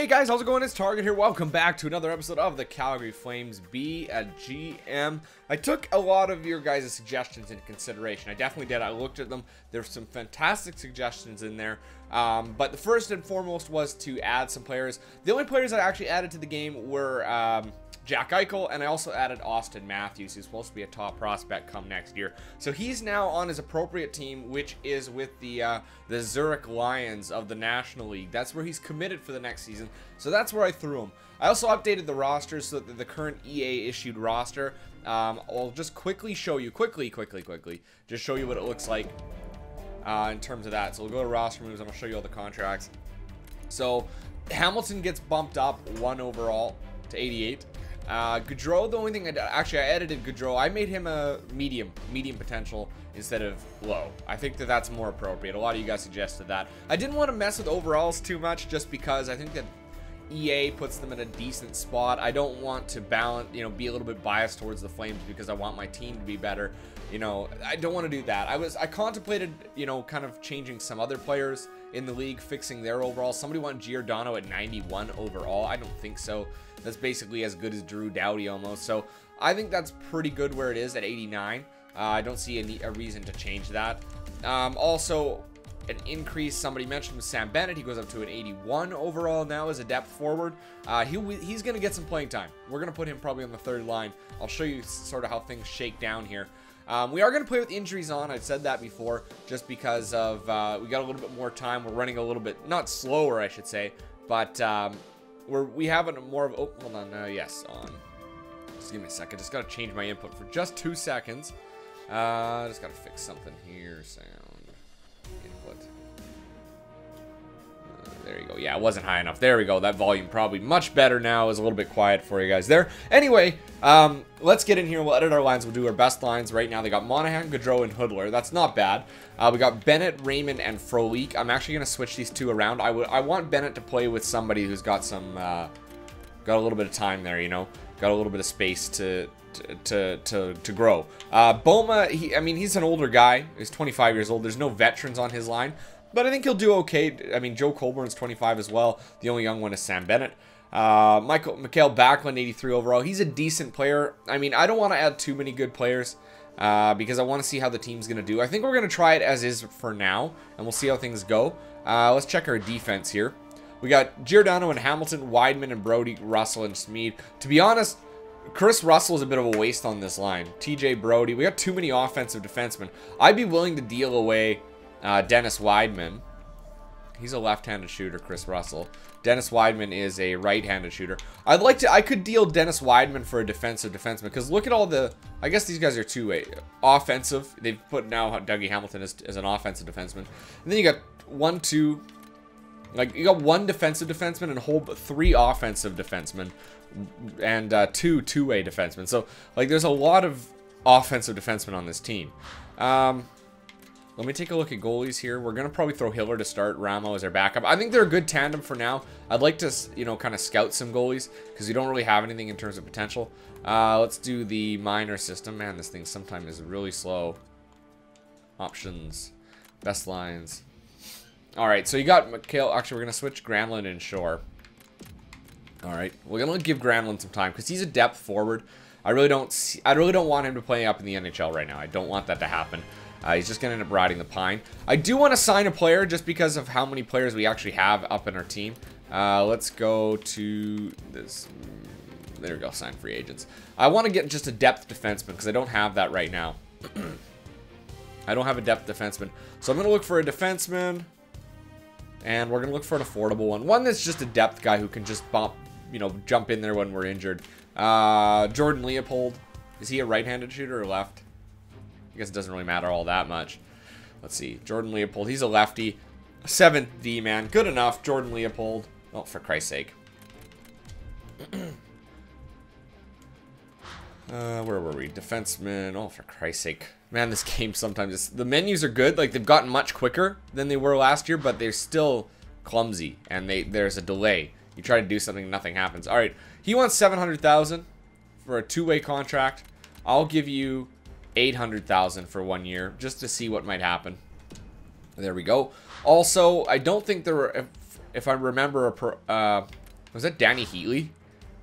Hey guys, how's it going? It's Target here. Welcome back to another episode of the Calgary Flames Be a GM. I took a lot of your guys' suggestions into consideration. I definitely did. I looked at them. There's some fantastic suggestions in there. But the first and foremost was to add some players. The only players I actually added to the game were Jack Eichel, and I also added Austin Matthews, who's supposed to be a top prospect come next year. So he's now on his appropriate team, which is with the Zurich Lions of the National League. That's where he's committed for the next season. So that's where I threw him. I also updated the rosters so that the current EA issued roster. I'll just quickly show you, just show you what it looks like in terms of that. So we'll go to roster moves. I'm gonna show you all the contracts. So Hamilton gets bumped up 1 overall to 88. Gaudreau, the only thing I edited Gaudreau. I made him a medium potential instead of low. I think that that's more appropriate. A lot of you guys suggested that. I didn't want to mess with overalls too much just because I think that EA puts them in a decent spot. I don't want to balance, be a little bit biased towards the Flames because I want my team to be better. I don't want to do that. I contemplated, kind of changing some other players in the league, fixing their overall. Somebody wanted Giordano at 91 overall. I don't think so. That's basically as good as Drew Doughty almost. So I think that's pretty good where it is at 89. I don't see a reason to change that. Also, an increase somebody mentioned was Sam Bennett. He goes up to an 81 overall now as a depth forward. He's going to get some playing time. We're going to put him probably on the third line. I'll show you sort of how things shake down here. We are going to play with injuries on. I've said that before just because of we got a little bit more time. We're running a little bit, not slower, I should say, but we have more of, oh, hold on, yes, on. Just give me a second. Just got to change my input for just 2 seconds. Just got to fix something here. Sound input. There you go. Yeah, it wasn't high enough. There we go. That volume probably much better now. Is a little bit quiet for you guys there. Anyway, let's get in here. We'll edit our lines. We'll do our best lines right now. They got Monahan, Gaudreau, and Hoodler. That's not bad. We got Bennett, Raymond, and Frolik. I'm actually going to switch these two around. I want Bennett to play with somebody who's got some, got a little bit of time there, got a little bit of space to grow. Boma, he's an older guy. He's 25 years old. There's no veterans on his line. But I think he'll do okay. I mean, Joe Colburn's 25 as well. The only young one is Sam Bennett. Mikael Backlund, 83 overall. He's a decent player. I mean, I don't want to add too many good players because I want to see how the team's going to do. I think we're going to try it as is for now, and we'll see how things go. Let's check our defense here. We got Giordano and Hamilton, Weidman and Brody, Russell and Smead. To be honest, Chris Russell is a bit of a waste on this line. TJ Brody. We got too many offensive defensemen. I'd be willing to deal away Dennis Weidman. He's a left-handed shooter, Chris Russell. Dennis Weidman is a right-handed shooter. I could deal Dennis Weidman for a defensive defenseman because look at all the, I guess these guys are two-way. Offensive. They've put now Dougie Hamilton as an offensive defenseman. And then you got you got one defensive defenseman and a whole 3 offensive defensemen and two-way defensemen. So, there's a lot of offensive defensemen on this team. Let me take a look at goalies here. We're going to probably throw Hiller to start, Ramo as our backup. I think they're a good tandem for now. I'd like to, kind of scout some goalies because you don't really have anything in terms of potential. Let's do the minor system. Man, this thing sometimes is really slow. Options. Best lines. All right, so you got Mikael. Actually, we're going to switch Granlund and Shore. All right, we're going to give Granlund some time because he's a depth forward. I really don't want him to play up in the NHL right now. I don't want that to happen. He's just going to end up riding the pine. I do want to sign a player just because of how many players we actually have up in our team. Let's go to this. There we go, sign free agents. I want to get just a depth defenseman because I don't have that right now. I don't have a depth defenseman. So I'm going to look for a defenseman. And we're going to look for an affordable one. One that's just a depth guy who can just jump in there when we're injured. Jordan Leopold. Is he a right-handed shooter or left? I guess it doesn't really matter all that much. Let's see. Jordan Leopold. He's a lefty. 7th D, man. Good enough. Jordan Leopold. Oh, for Christ's sake. Where were we? Defenseman. Oh, for Christ's sake. Man, this game sometimes... the menus are good. They've gotten much quicker than they were last year, but they're still clumsy. And there's a delay. You try to do something, nothing happens. All right. He wants $700,000 for a 2-way contract. I'll give you $800,000 for 1 year just to see what might happen. There we go. Also, I don't think there were, if I remember Was that Danny Heatley?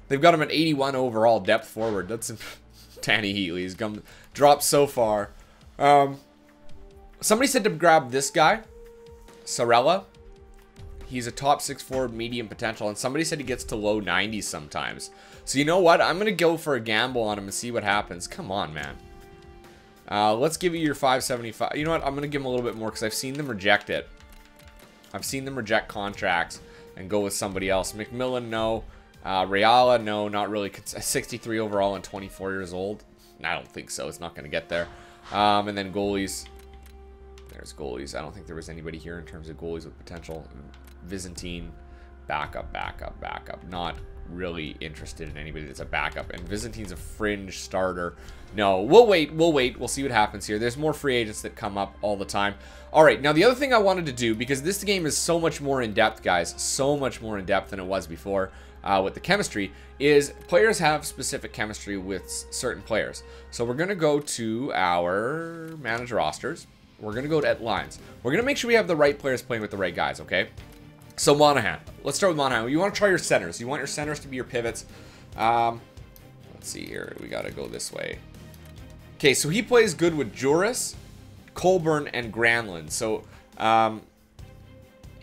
They've got him at 81 overall depth forward. That's Danny Heatley. He's dropped so far. Somebody said to grab this guy, Sorella. He's a top 6 forward, medium potential, and somebody said he gets to low 90s sometimes. So you know what? I'm gonna go for a gamble on him and see what happens. Come on, man. Let's give you your 575. You know what? I'm gonna give him a little bit more because I've seen them reject it. I've seen them reject contracts and go with somebody else. McMillan, no. Reala, no, not really. 63 overall and 24 years old. I don't think so. It's not going to get there. And then goalies. There's goalies. I don't think there was anybody here in terms of goalies with potential. Byzantine, backup. Not really interested in anybody that's a backup. And Byzantine's a fringe starter. No, we'll wait. We'll see what happens here. There's more free agents that come up all the time. All right, now the other thing I wanted to do, because this game is so much more in-depth, guys, so much more in-depth than it was before with the chemistry, is players have specific chemistry with certain players. So we're going to go to our manage rosters. We're going to go to at lines. We're going to make sure we have the right players playing with the right guys, okay? So Monahan. Let's start with Monahan. You want to try your centers. You want your centers to be your pivots. Let's see here. We got to go this way. Okay, so he plays good with Juris, Colburn, and Granlund. So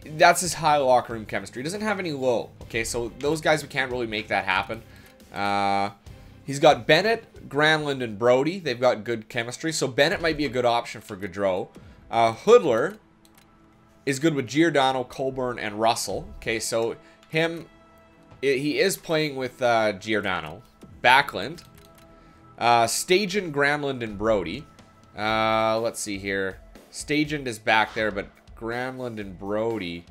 that's his high locker room chemistry. He doesn't have any low. Okay, so those guys, we can't really make that happen. He's got Bennett, Granlund, and Brody. They've got good chemistry. So Bennett might be a good option for Gaudreau. Hoodler is good with Giordano, Colburn, and Russell. Okay, so he is playing with Giordano. Backlund. Stajan, Granlund, and Brody. Let's see here. Stajan is back there, but Granlund and Brody.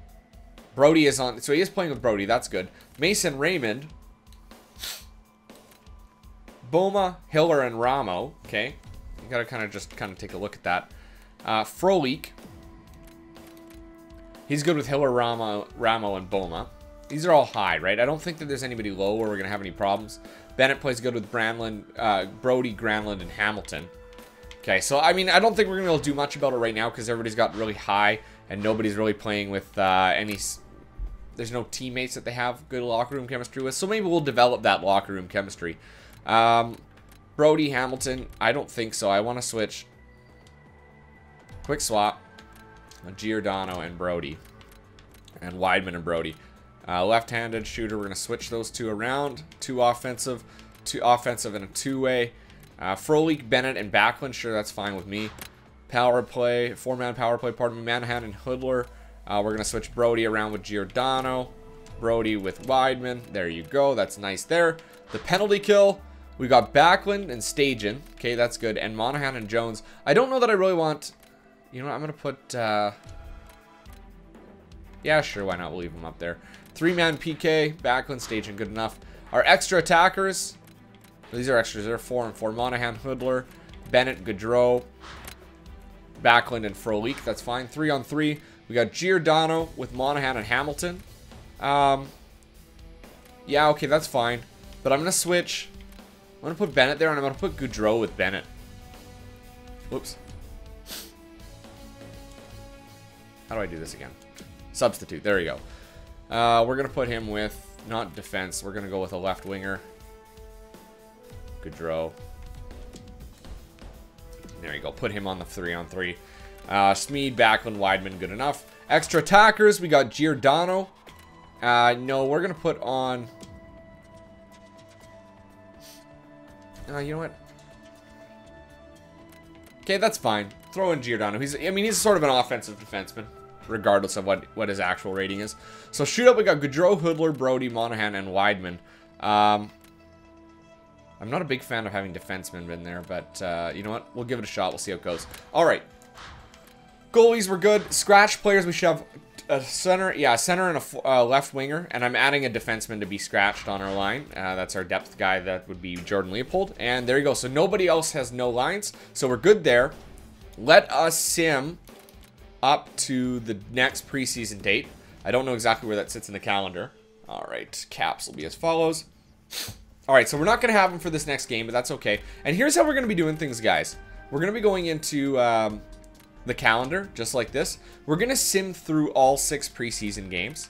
Brody is on, so he is playing with Brody. That's good. Mason, Raymond. Boma, Hiller, and Ramo. Okay. You gotta kind of take a look at that. Frolik. He's good with Hiller, Ramo, and Boma. These are all high, right? I don't think that there's anybody low where we're gonna have any problems. Bennett plays good with Brody, Granlund, and Hamilton. Okay, so, I mean, I don't think we're going to be able to do much about it right now because everybody's got really high and nobody's really playing with there's no teammates that they have good locker room chemistry with. So maybe we'll develop that locker room chemistry. Brody, Hamilton, I don't think so. I want to switch. Quick swap. Giordano and Brody. And Weidman and Brody. Left-handed shooter, we're going to switch those two around. Two offensive and a two-way. Frolik, Bennett, and Backlund, sure, that's fine with me. Power play, four-man power play, pardon me, Manahan and Hoodler. We're going to switch Brody around with Giordano. Brody with Weidman. There you go, that's nice there. The penalty kill, we got Backlund and Stajan. Okay, that's good. And Monahan and Jones. I don't know that I really want... You know what, I'm going to put... Yeah, sure, why not? We'll leave them up there. Three-man PK, Backlund, Stajan, good enough. Our extra attackers, these are extras. They're 4 and 4. Monahan, Hoodler, Bennett, Gaudreau, Backlund, and Frolik. That's fine. 3 on 3. We got Giordano with Monahan and Hamilton. Yeah, okay, that's fine. But I'm going to switch. I'm going to put Bennett there, and I'm going to put Gaudreau with Bennett. Whoops. How do I do this again? Substitute. There we go. We're going to put him with, not defense. We're going to go with a left winger. Gaudreau. There you go. Put him on the 3 on 3. Smeed, Backlund, Weidman, good enough. Extra attackers. We got Giordano. No, we're going to put on... you know what? Okay, that's fine. Throw in Giordano. He's sort of an offensive defenseman, regardless of what his actual rating is. So shoot up, we got Gaudreau, Hoodler, Brody, Monahan, and Weidman. I'm not a big fan of having defensemen in there, but you know what? We'll give it a shot. We'll see how it goes. All right. Goalies were good. Scratch players, we should have a center. Yeah, a center and a left winger. And I'm adding a defenseman to be scratched on our line. That's our depth guy. That would be Jordan Leopold. And there you go. So nobody else has no lines. So we're good there. Let us sim up to the next preseason date. I don't know exactly where that sits in the calendar. All right, caps will be as follows. All right, so we're not going to have them for this next game, but that's okay. And here's how we're going to be doing things, guys. We're going to be going into the calendar, just like this. We're going to sim through all 6 preseason games.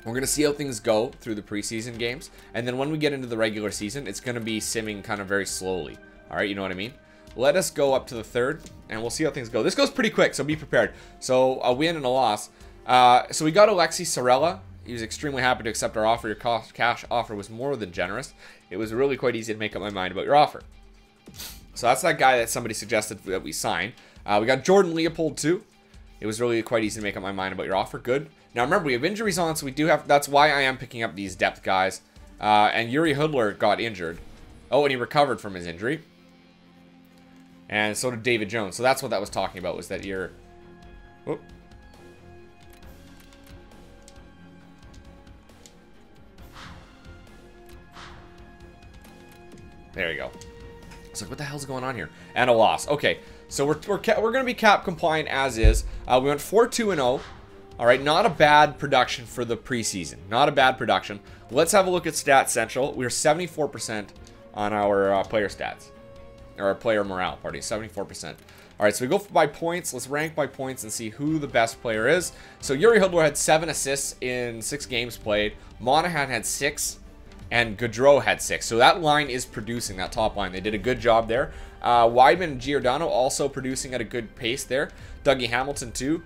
We're going to see how things go through the preseason games. And then when we get into the regular season, it's going to be simming kind of very slowly. All right, you know what I mean? Let us go up to the third, and we'll see how things go. This goes pretty quick, so be prepared. So a win and a loss. So we got Alexi Sorella. He was extremely happy to accept our offer. Your cash offer was more than generous. It was really quite easy to make up my mind about your offer. So that's that guy that somebody suggested that we sign. We got Jordan Leopold too. It was really quite easy to make up my mind about your offer. Good. Now remember, we have injuries on, so we do have. That's why I am picking up these depth guys. And Yuri Hudler got injured. Oh, and he recovered from his injury. And so did David Jones. So that's what that was talking about, was that you're... Whoop. There you go. It's like, what the hell's going on here? And a loss. Okay, so we're going to be cap compliant as is. We went 4-2-0. All right, not a bad production for the preseason. Not a bad production. Let's have a look at Stats Central. We're 74% on our player stats. Or our player morale, pardon, 74%. All right, so we go by points. Let's rank by points and see who the best player is. So Yuri Hudler had 7 assists in 6 games played. Monahan had 6. And Gaudreau had 6. So that line is producing, that top line. They did a good job there. Weidman and Giordano also producing at a good pace there. Dougie Hamilton too.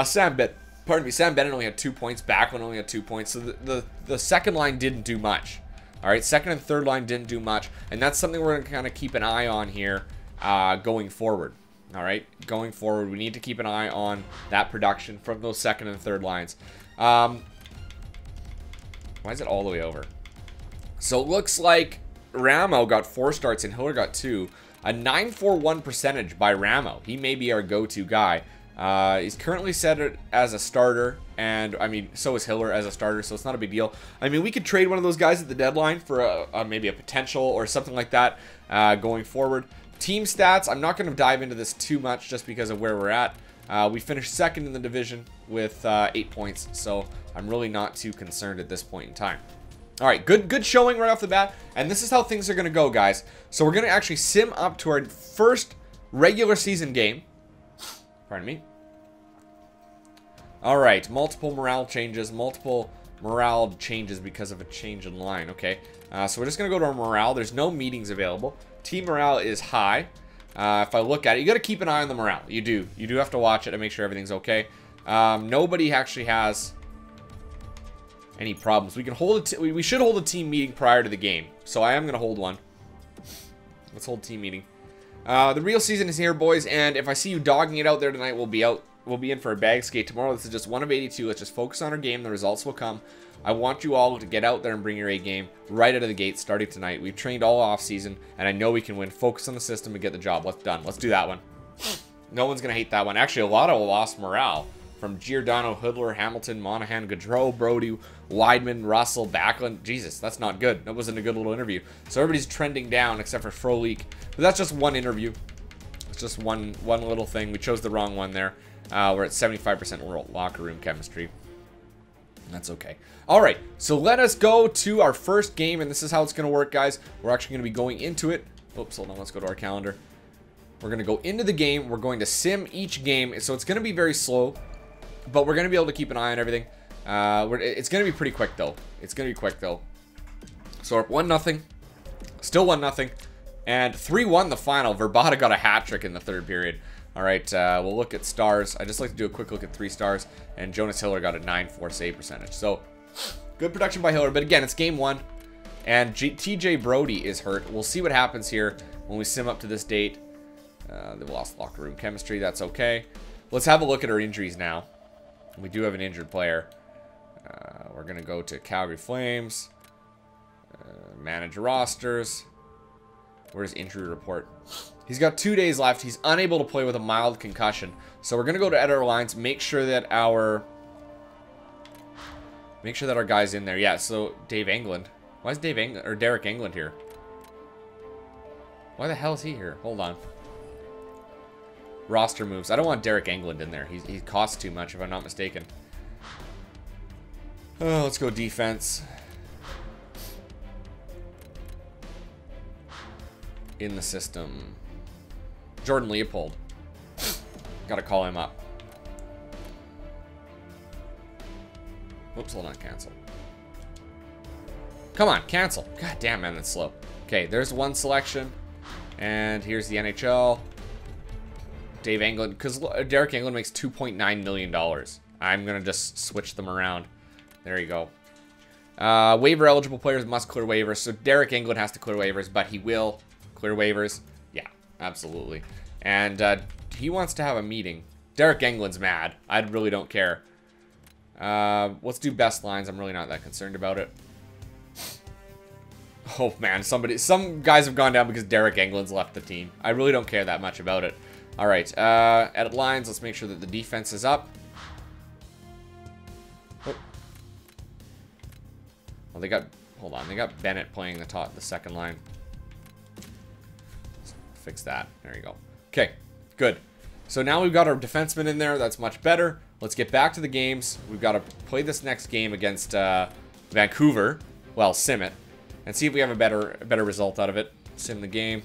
Sam Bennett only had 2 points. Backlund only had 2 points. So the second line didn't do much. All right, second and third line didn't do much. And that's something we're going to kind of keep an eye on here going forward. All right, going forward, we need to keep an eye on that production from those second and third lines. Why is it all the way over? So it looks like Ramo got 4 starts and Hiller got 2. A 941 percentage by Ramo. He may be our go-to guy. He's currently set as a starter, and I mean, so is Hiller as a starter, so it's not a big deal. I mean, we could trade one of those guys at the deadline for maybe a potential or something like that going forward. Team stats, I'm not going to dive into this too much just because of where we're at. We finished second in the division with 8 points, so I'm really not too concerned at this point in time. All right, good showing right off the bat, and this is how things are going to go, guys. So we're going to actually sim up to our first regular season game. Pardon me. All right, multiple morale changes because of a change in line. Okay, so we're just going to go to our morale. There's no meetings available. Team morale is high. If I look at it, you got to keep an eye on the morale. You do have to watch it and make sure everything's okay. Nobody actually has any problems. We can hold we should hold a team meeting prior to the game. So I am going to hold one. Let's hold team meeting. The real season is here, boys, and if I see you dogging it out there tonight, we'll be in for a bag skate tomorrow. This is just 1 of 82. Let's just focus on our game. The results will come. I want you all to get out there and bring your A game right out of the gate starting tonight. We've trained all off season, and I know we can win. Focus on the system and get the job. Let's done. Let's do that one. No one's going to hate that one. Actually, a lot of lost morale from Giordano, Hudler, Hamilton, Monahan, Gaudreau, Brody, Weidman, Russell, Backlund. Jesus, that's not good. That wasn't a good little interview. So everybody's trending down except for Frolik. But that's just one interview. It's just one little thing. We chose the wrong one there. We're at 75% locker room chemistry. That's okay. All right, so let us go to our first game, and this is how it's going to work, guys. We're actually going to be going into it. Oops, hold on. Let's go to our calendar. We're going to go into the game. We're going to sim each game, so it's going to be very slow, but we're going to be able to keep an eye on everything. It's going to be pretty quick, though. It's going to be quick, though. So we're up 1-0. Still 1-0. And 3-1 the final. Verbata got a hat trick in the third period. All right, we'll look at stars. I just like to do a quick look at 3 stars. And Jonas Hiller got a 9.4 save percentage. So, good production by Hiller. But again, it's game 1. And TJ Brody is hurt. We'll see what happens here when we sim up to this date. They've lost locker room chemistry. That's okay. Let's have a look at our injuries now. We do have an injured player. We're going to go to Calgary Flames. Manage rosters. Where's injury report? He's got 2 days left. He's unable to play with a mild concussion. So we're going to go to edit our lines. Make sure that our guy's in there. Yeah, so Dave England. Why is Dave England or Derek England here? Why the hell is he here? Hold on. Roster moves. I don't want Derek England in there. He costs too much if I'm not mistaken. Oh, let's go defense. In the system. Jordan Leopold. Gotta call him up. Oops, hold on, cancel. Come on, cancel. God damn, man, that's slow. Okay, there's one selection. And here's the NHL. Dave England, because Derek England makes $2.9 million. I'm going to just switch them around. There you go. Waiver eligible players must clear waivers. So Derek England has to clear waivers, but he will clear waivers. Yeah, absolutely. And he wants to have a meeting. Derek England's mad. I really don't care. Let's do best lines. I'm really not that concerned about it. Oh man, some guys have gone down because Derek England's left the team. I really don't care that much about it. All right, edit lines. Let's make sure that the defense is up. Oh. Well, they got, hold on, they got Bennett playing the second line. Let's fix that. There you go. Okay, good. So now we've got our defenseman in there. That's much better. Let's get back to the games. We've got to play this next game against Vancouver. Well, sim it. And see if we have a better result out of it. Sim the game.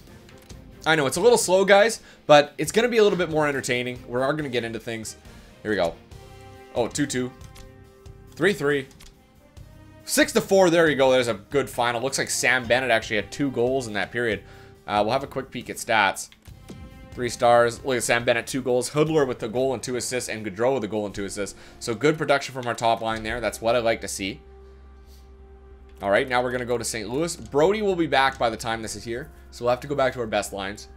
I know, it's a little slow, guys, but it's going to be a little bit more entertaining. We are going to get into things. Here we go. Oh, 2-2. 3-3. 6-4. There you go. There's a good final. Looks like Sam Bennett actually had 2 goals in that period. We'll have a quick peek at stats. 3 stars. Look at Sam Bennett, 2 goals. Hoodler with the goal and 2 assists, and Gaudreau with a goal and 2 assists. So good production from our top line there. That's what I like to see. All right, now we're going to go to St. Louis. Brody will be back by the time this is here, so we'll have to go back to our best lines.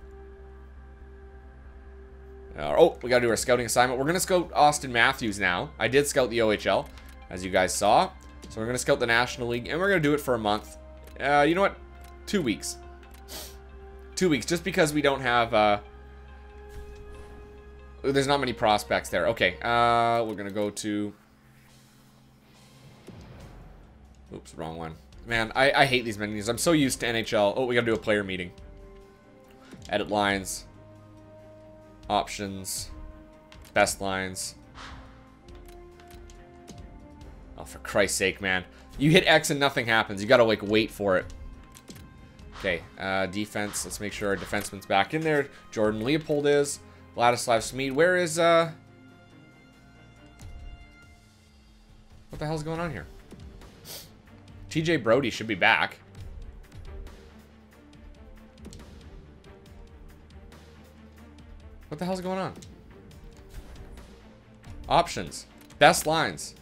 Oh, we got to do our scouting assignment. We're going to scout Austin Matthews now. I did scout the OHL, as you guys saw. So we're going to scout the National League, and we're going to do it for a month. You know what? 2 weeks. 2 weeks, just because we don't have... there's not many prospects there. Okay, we're going to go to... Oops, wrong one. Man, I hate these menus. I'm so used to NHL. Oh, we gotta do a player meeting. Edit lines. Options. Best lines. Oh, for Christ's sake, man. You hit X and nothing happens. You gotta, like, wait for it. Okay, defense. Let's make sure our defenseman's back in there. Jordan Leopold is. Ladislav Smid. Where is, What the hell's going on here? TJ Brody should be back. What the hell's going on? Options. Best lines.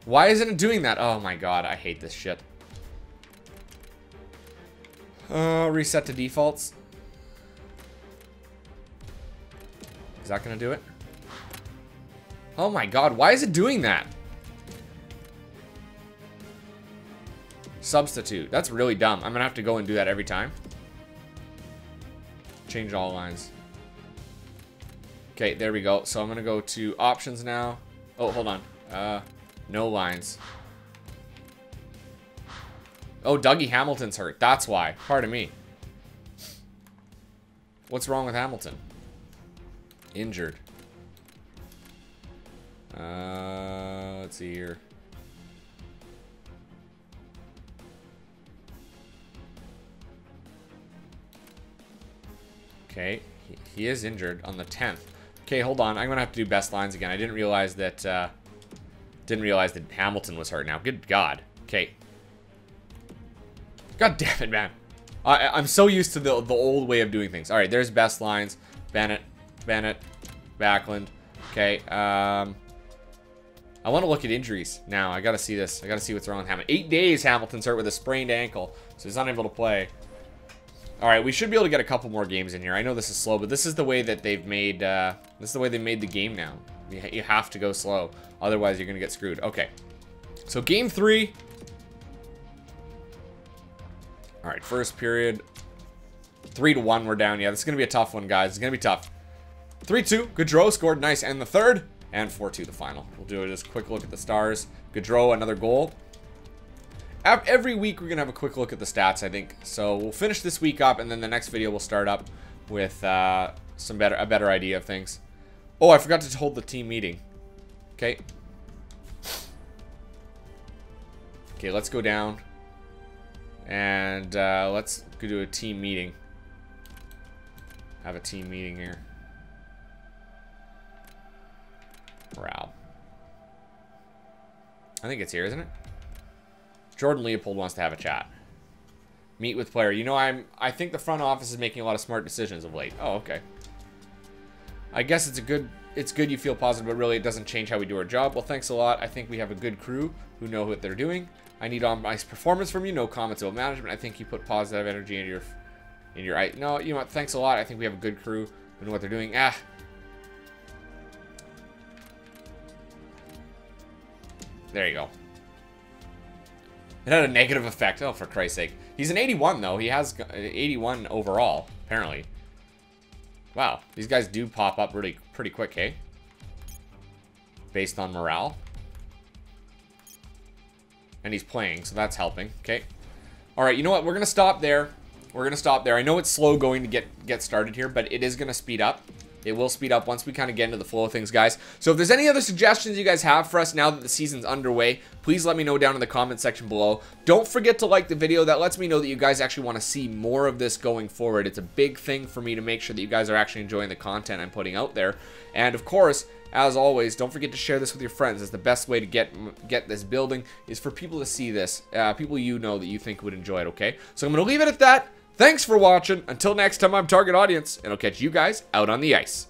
Why isn't it doing that? Oh my god, I hate this shit. Reset to defaults. Is that gonna do it? Oh my god, why is it doing that? Substitute. That's really dumb. I'm gonna have to go and do that every time. Change all lines. Okay, there we go. So I'm gonna go to options now. Oh, hold on. No lines. Oh, Dougie Hamilton's hurt. That's why. Pardon me. What's wrong with Hamilton? Injured. Let's see here. Okay, he is injured on the 10th. Okay, hold on. I'm gonna have to do best lines again. I didn't realize that Hamilton was hurt now. Good God. Okay. God damn it, man. I'm so used to the old way of doing things. All right, there's best lines. Bennett, Backlund. Okay. I want to look at injuries now. I gotta see this. I gotta see what's wrong with Hamilton. 8 days Hamilton's hurt with a sprained ankle, so he's unable to play. All right, we should be able to get a couple more games in here. I know this is slow, but this is the way that they've made. This is the way they made the game now. You have to go slow, otherwise you're gonna get screwed. Okay, so game 3. All right, first period. 3-1, we're down. Yeah, this is gonna be a tough one, guys. It's gonna be tough. 3-2. Gaudreau scored, nice, and the third, and 4-2 the final. We'll do just a quick look at the stars. Gaudreau, another goal. Every week we're gonna have a quick look at the stats, I think. So we'll finish this week up, and then the next video we'll start up with a better idea of things. Oh, I forgot to hold the team meeting. Okay. Okay, let's go down, and let's go do a team meeting. Have a team meeting here. Morale. I think it's here, isn't it? Jordan Leopold wants to have a chat. Meet with player. You know, I think the front office is making a lot of smart decisions of late. Oh, okay. I guess it's good you feel positive, but really it doesn't change how we do our job. Well, thanks a lot. I think we have a good crew who know what they're doing. I need on-ice performance from you. No comments about management. I think you put positive energy in your no, you know what? Thanks a lot. I think we have a good crew who know what they're doing. Ah. There you go. It had a negative effect. Oh, for Christ's sake. He's an 81, though. He has 81 overall, apparently. Wow. These guys do pop up really pretty quick, eh? Based on morale. And he's playing, so that's helping. Okay. All right, you know what? We're going to stop there. We're going to stop there. I know it's slow going to get started here, but it is going to speed up. It will speed up once we kind of get into the flow of things, guys. So if there's any other suggestions you guys have for us now that the season's underway, please let me know down in the comment section below. Don't forget to like the video. That lets me know that you guys actually want to see more of this going forward. It's a big thing for me to make sure that you guys are actually enjoying the content I'm putting out there. And of course, as always, don't forget to share this with your friends. It's the best way to get this building is for people to see this. People you know that you think would enjoy it, okay? So I'm going to leave it at that. Thanks for watching. Until next time, I'm Target Audience, and I'll catch you guys out on the ice.